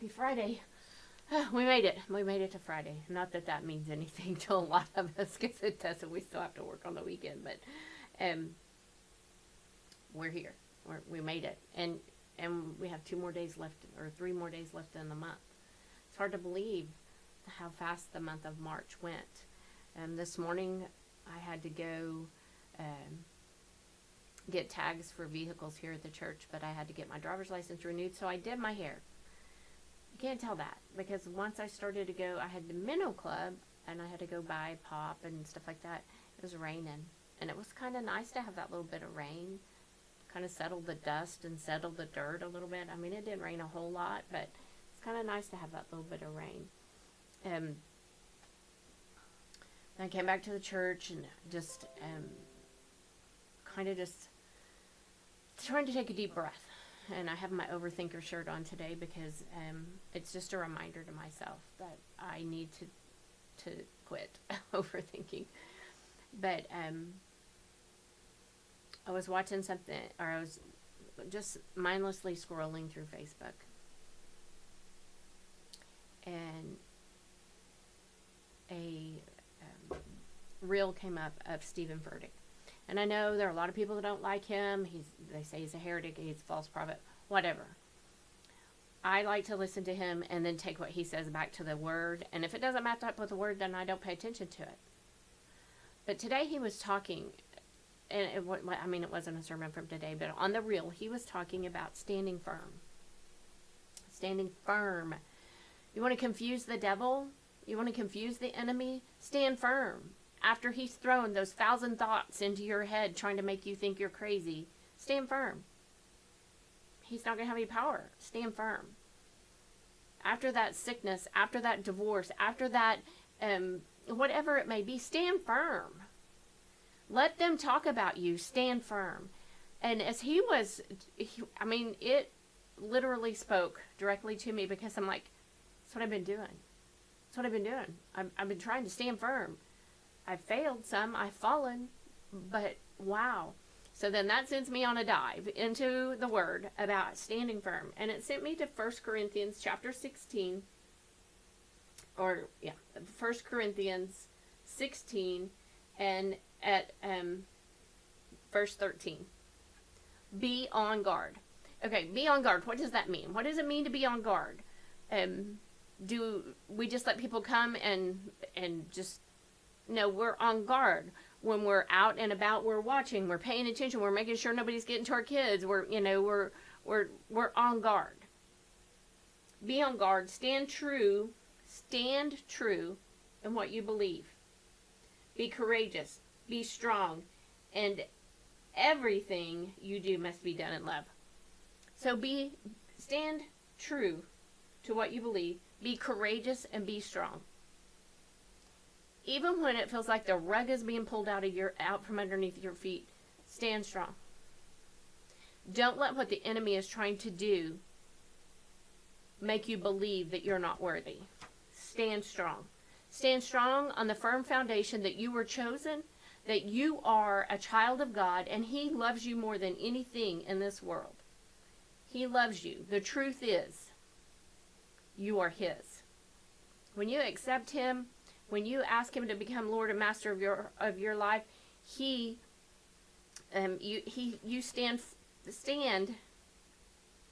Happy Friday. We made it. We made it to Friday. Not that that means anything to a lot of us because it doesn't. We still have to work on the weekend, but we're here. We made it. And we have 2 more days left, or 3 more days left in the month. It's hard to believe how fast the month of March went. This morning I had to go get tags for vehicles here at the church, but I had to get my driver's license renewed, so I did my hair. You can't tell that, because once I started to go, I had the minnow club, and I had to go buy pop and stuff like that. It was raining, and it was kind of nice to have that little bit of rain, kind of settle the dust and settle the dirt a little bit. I mean, it didn't rain a whole lot, but it's kind of nice to have that little bit of rain. I came back to the church and just kind of just trying to take a deep breath. And I have my overthinker shirt on today because it's just a reminder to myself that I need to quit overthinking. But I was watching something, or I was just mindlessly scrolling through Facebook, and a reel came up of Stephen Furtick. And I know there are a lot of people that don't like him. They say he's a heretic, he's a false prophet, whatever. I like to listen to him and then take what he says back to the Word. And if it doesn't match up with the Word, then I don't pay attention to it. But today he was talking, and it wasn't a sermon from today, but on the reel, he was talking about standing firm. Standing firm. You want to confuse the devil? You want to confuse the enemy? Stand firm. After he's thrown those 1,000 thoughts into your head trying to make you think you're crazy, stand firm. He's not going to have any power. Stand firm. After that sickness, after that divorce, after that, whatever it may be, stand firm. Let them talk about you. Stand firm. And as it literally spoke directly to me, because I'm like, that's what I've been doing. That's what I've been doing. I've been trying to stand firm. I've failed some, I've fallen, but wow. So then that sends me on a dive into the Word about standing firm. And it sent me to 1 Corinthians chapter 16, 1 Corinthians 16, and at verse 13. Be on guard. Okay, be on guard. What does that mean? What does it mean to be on guard? Do we just let people come and just... No, we're on guard. When we're out and about, we're watching, we're paying attention, we're making sure nobody's getting to our kids. We're on guard. Be on guard. Stand true in what you believe. Be courageous. Be strong. And everything you do must be done in love. So stand true to what you believe. Be courageous and be strong. Even when it feels like the rug is being pulled out from underneath your feet, stand strong. Don't let what the enemy is trying to do make you believe that you're not worthy. Stand strong. Stand strong on the firm foundation that you were chosen, that you are a child of God, and He loves you more than anything in this world. He loves you. The truth is, you are His. When you accept Him, when you ask Him to become Lord and Master of your life, you stand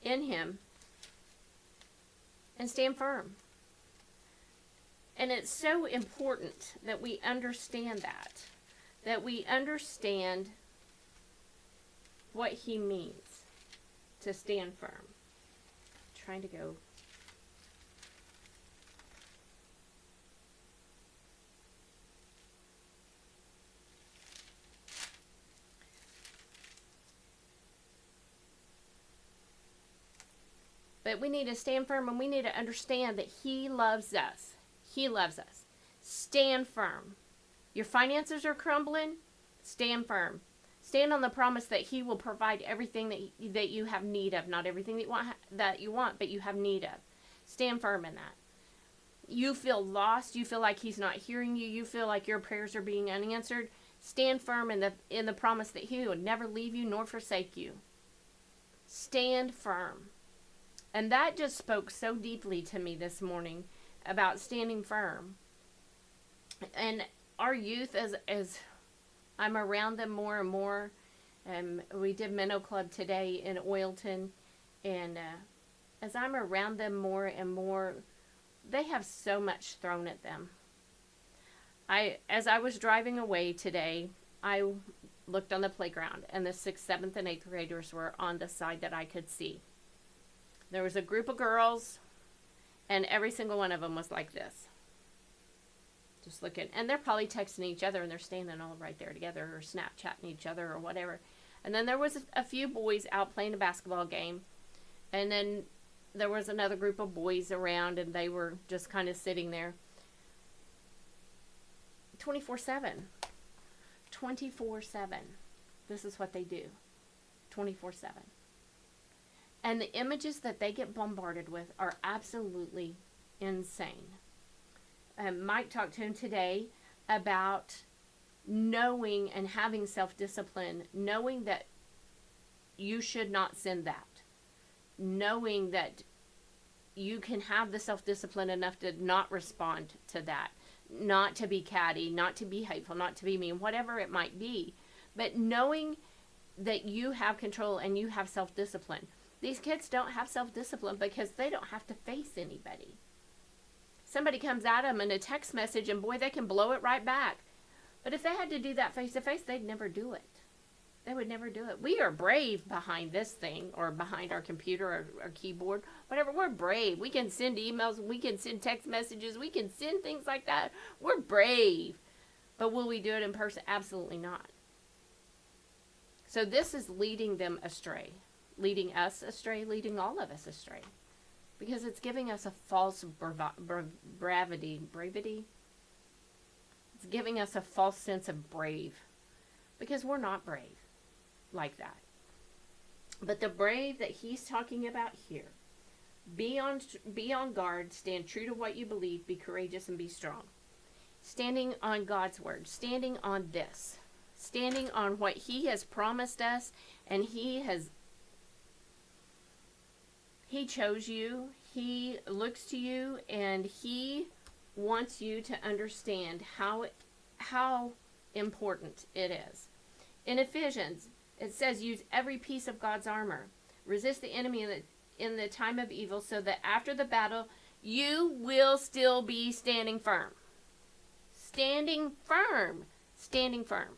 in Him and stand firm. And it's so important that we understand that we understand what He means to stand firm. I'm trying to go. But we need to stand firm, and we need to understand that He loves us. He loves us. Stand firm. Your finances are crumbling? Stand firm. Stand on the promise that He will provide everything that you have need of. Not everything that you want, but you have need of. Stand firm in that. You feel lost. You feel like He's not hearing you. You feel like your prayers are being unanswered. Stand firm in the promise that He would never leave you nor forsake you. Stand firm. And that just spoke so deeply to me this morning about standing firm. And our youth, as I'm around them more and more, we did Minnow Club today in Oilton, and as I'm around them more and more, they have so much thrown at them. As I was driving away today, I looked on the playground, and the 6th, 7th, and 8th graders were on the side that I could see. There was a group of girls, and every single one of them was like this. Just looking. And they're probably texting each other, and they're standing all right there together, or Snapchatting each other, or whatever. And then there was a few boys out playing a basketball game. And then there was another group of boys around, and they were just kind of sitting there. 24/7. 24/7. This is what they do. 24/7. And the images that they get bombarded with are absolutely insane. Mike talked to him today about knowing and having self-discipline, knowing that you should not send that, knowing that you can have the self-discipline enough to not respond to that, not to be catty, not to be hateful, not to be mean, whatever it might be, but knowing that you have control and you have self-discipline. These kids don't have self-discipline because they don't have to face anybody. Somebody comes at them in a text message, and boy, they can blow it right back. But if they had to do that face-to-face, they'd never do it. They would never do it. We are brave behind this thing, or behind our computer or our keyboard, whatever. We're brave. We can send emails. We can send text messages. We can send things like that. We're brave. But will we do it in person? Absolutely not. So this is leading them astray. Leading us astray, leading all of us astray. Because it's giving us a false bravity. It's giving us a false sense of brave. Because we're not brave like that. But the brave that he's talking about here, be on guard, stand true to what you believe, be courageous and be strong. Standing on God's word, standing on this, standing on what he has promised us, and he chose you, he looks to you, and he wants you to understand how important it is. In Ephesians, it says, use every piece of God's armor. Resist the enemy in the time of evil, so that after the battle, you will still be standing firm. Standing firm. Standing firm.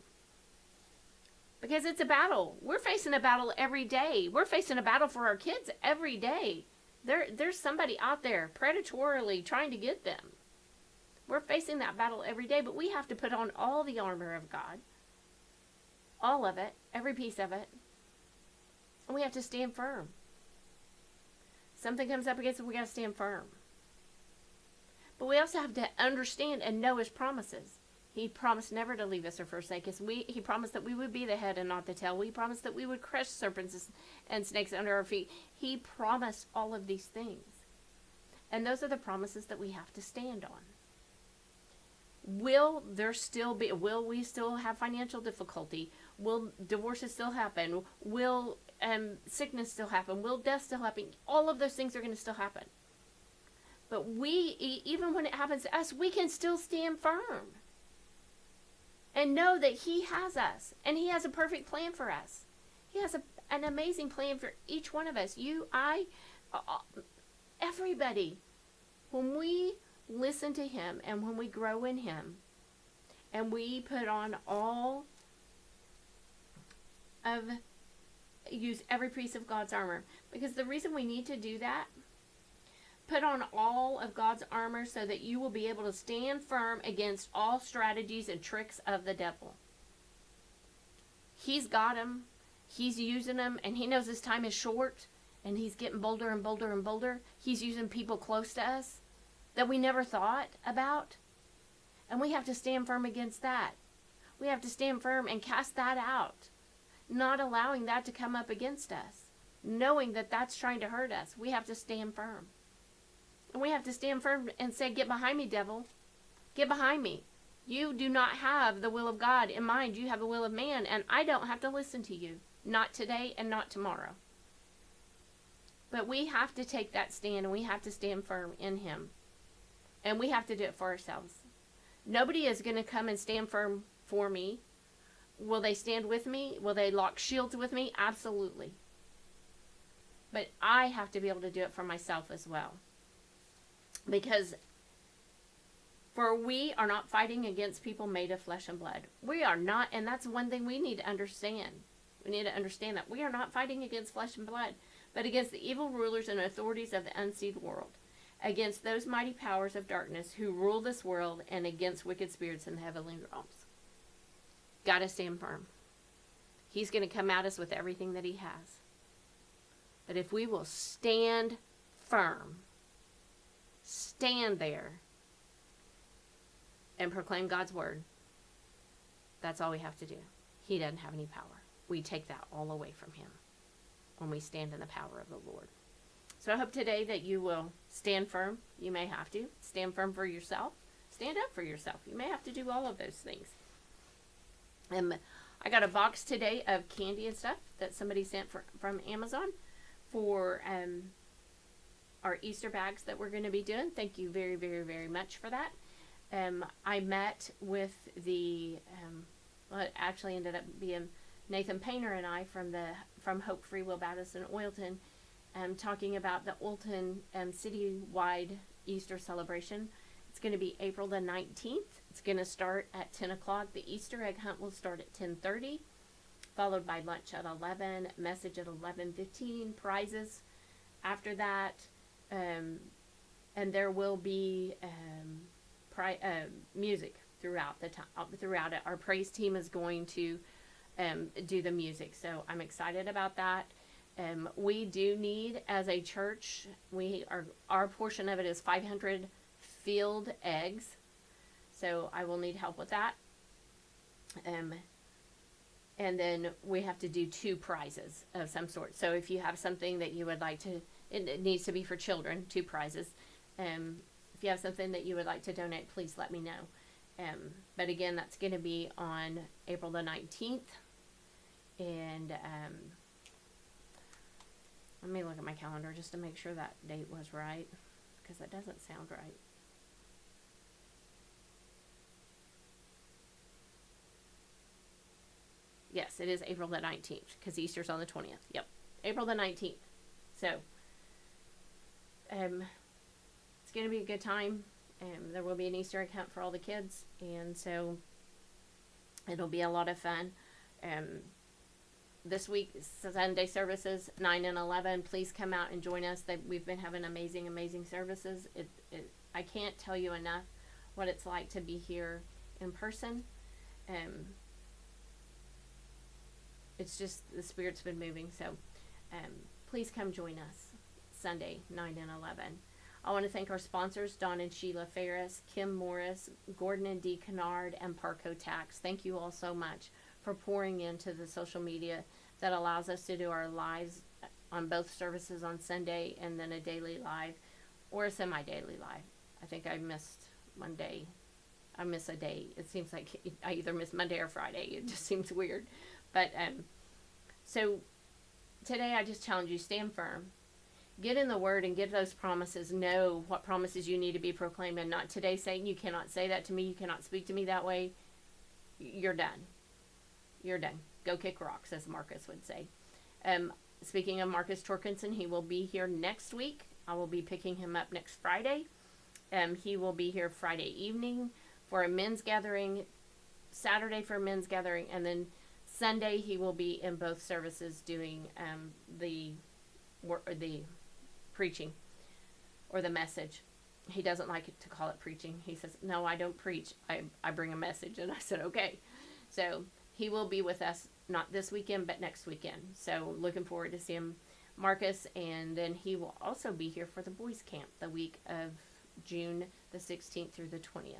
Because it's a battle. We're facing a battle every day. We're facing a battle for our kids every day. There's somebody out there predatorily trying to get them. We're facing that battle every day, but we have to put on all the armor of God. All of it, every piece of it. And we have to stand firm. Something comes up against it, we got to stand firm. But we also have to understand and know his promises. He promised never to leave us or forsake us. He promised that we would be the head and not the tail. We promised that we would crush serpents and snakes under our feet. He promised all of these things. And those are the promises that we have to stand on. Will we still have financial difficulty? Will divorces still happen? Will sickness still happen? Will death still happen? All of those things are going to still happen. But even when it happens to us, we can still stand firm. And know that he has us. And he has a perfect plan for us. He has an amazing plan for each one of us. You, I, everybody. When we listen to him and when we grow in him and we put on use every piece of God's armor. Because the reason we need to do that, put on all of God's armor so that you will be able to stand firm against all strategies and tricks of the devil. He's got them. He's using them, and he knows his time is short, and he's getting bolder and bolder and bolder. He's using people close to us that we never thought about, and we have to stand firm against that. We have to stand firm and cast that out, not allowing that to come up against us, knowing that that's trying to hurt us. We have to stand firm. And we have to stand firm and say, get behind me, devil. Get behind me. You do not have the will of God in mind. You have the will of man, and I don't have to listen to you. Not today and not tomorrow. But we have to take that stand, and we have to stand firm in him. And we have to do it for ourselves. Nobody is going to come and stand firm for me. Will they stand with me? Will they lock shields with me? Absolutely. But I have to be able to do it for myself as well. Because for we are not fighting against people made of flesh and blood. We are not, and that's one thing we need to understand. We need to understand that we are not fighting against flesh and blood, but against the evil rulers and authorities of the unseen world, against those mighty powers of darkness who rule this world, and against wicked spirits in the heavenly realms. Got to stand firm. He's going to come at us with everything that he has. But if we will stand firm, stand there, and proclaim God's word, that's all we have to do. He doesn't have any power. We take that all away from him when we stand in the power of the Lord. So I hope today that you will stand firm. You may have to. Stand firm for yourself. Stand up for yourself. You may have to do all of those things. I got a box today of candy and stuff that somebody sent from Amazon for our Easter bags that we're going to be doing. Thank you very, very, very much for that. I met with well, it actually ended up being Nathan Painter and I from Hope Free Will Baptist in Oilton, talking about the Oilton citywide Easter celebration. It's going to be April the 19th. It's going to start at 10 o'clock. The Easter egg hunt will start at 10:30, followed by lunch at 11, message at 11:15, prizes after that, and there will be music throughout the time. Throughout it, our praise team is going to do the music, so I'm excited about that. We do need, as a church, our portion of it is 500 field eggs, so I will need help with that. And then we have to do 2 prizes of some sort. So if you have something that you would like to, it needs to be for children, 2 prizes. If you have something that you would like to donate, please let me know. But again, that's going to be on April the 19th. And let me look at my calendar just to make sure that date was right, because that doesn't sound right. Yes, it is April the 19th, because Easter's on the 20th. Yep, April the 19th. So, it's going to be a good time. There will be an Easter egg hunt for all the kids, and so it'll be a lot of fun. This week, Sunday services, 9 and 11. Please come out and join us. We've been having amazing, amazing services. I can't tell you enough what it's like to be here in person. It's just, the Spirit's been moving. So please come join us Sunday, 9 and 11. I want to thank our sponsors, Don and Sheila Ferris, Kim Morris, Gordon and Dee Kennard, and Parco Tax. Thank you all so much for pouring into the social media that allows us to do our lives on both services on Sunday, and then a daily live or a semi-daily live. I think I missed one day. I miss a day. It seems like I either miss Monday or Friday. It just seems weird. But so today I just challenge you, stand firm. Get in the Word and get those promises. Know what promises you need to be proclaimed. And not today, Satan, you cannot say that to me. You cannot speak to me that way. You're done. You're done. Go kick rocks, as Marcus would say. Speaking of Marcus Torkinson, he will be here next week. I will be picking him up next Friday. He will be here Friday evening for a men's gathering, Saturday for a men's gathering, and then Sunday he will be in both services doing the preaching or the message. He doesn't like it to call it preaching. He says, no, I don't preach. I bring a message. And I said, okay. So he will be with us, not this weekend, but next weekend. So looking forward to seeing Marcus. And then he will also be here for the boys camp the week of June the 16th through the 20th.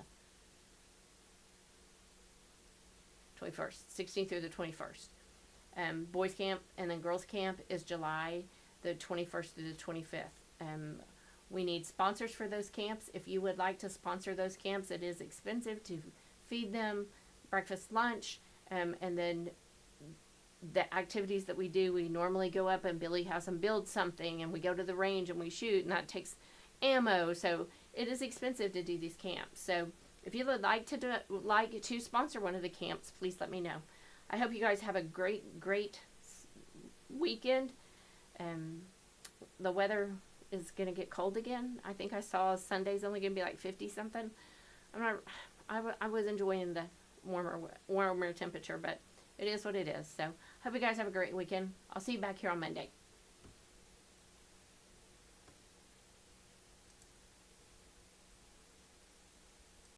21st. 16th through the 21st. Boys camp and then girls camp is July the 21st through the 25th. We need sponsors for those camps. If you would like to sponsor those camps, it is expensive to feed them breakfast, lunch, and then the activities that we do, we normally go up and Billy has them build something, and we go to the range and we shoot, and that takes ammo. So it is expensive to do these camps. So if you would like to sponsor one of the camps, please let me know. I hope you guys have a great weekend. The weather is going to get cold again. I think I saw Sunday's only going to be like 50 something. I was enjoying the warmer temperature, but it is what it is. So hope you guys have a great weekend. I'll see you back here on Monday.